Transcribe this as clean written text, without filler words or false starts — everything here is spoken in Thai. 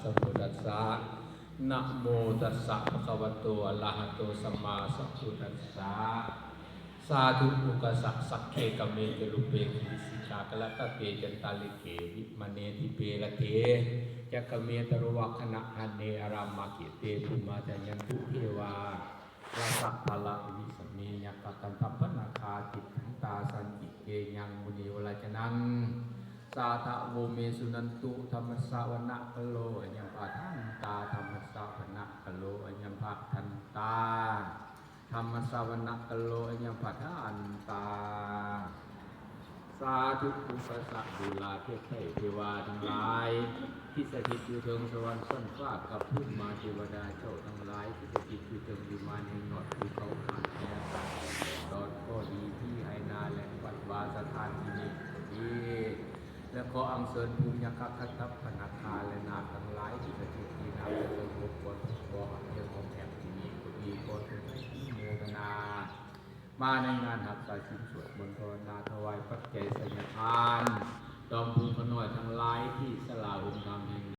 สะพุทธัสสะนะโมตัสสะภะคะวะโตอะระหะโตสัมมาสัมพุทธัสสะสาธุอุกสักสักเคกเมจลุเปกิสิกากะละตะเปจันตาลิเกวิมเนติเปละเทจักเมตรุวัคนะหันเนอารามมากิเตภูมาจายันตุเทวาราสัพพละวิสเมยักขกันทัพพนาคาติทันตาสันติเกยังมุนีวลาจนังสาธะโวเมสุนันตุธรรมสาวนะกโลอัญญปะทันตาธรรมสาวนะกโลอัญญปะทันตาธรรมสาวนะกโลอัญญปะทันตาสาธุอุปสะดุลาเทพเทวาทั้งหลายที่สถิตอยู่เทิงสวรรค์ส้นฟ้ากับพุ่มมาเทวดาเจ้าทั้งหลายที่สถิตอยู่เทิงวิมานแห่งหนอดภูเขาผ่านแผ่กันดอดก็ดีที่ไอนาและวัดวาสถานที่นี้ดีและขออัญเชิญภูมิยคัคทัพพนาคาและนามทั้งหลายที่สถิตที่นาและสงบกฎบ่อเรื่องของแห่งที่นี้ก็ดีก็ถึงให้โมทนามาในงานหักสายสินสวดมนต์ภาวนาถวายปัจจัยสัญญาทานดอมภู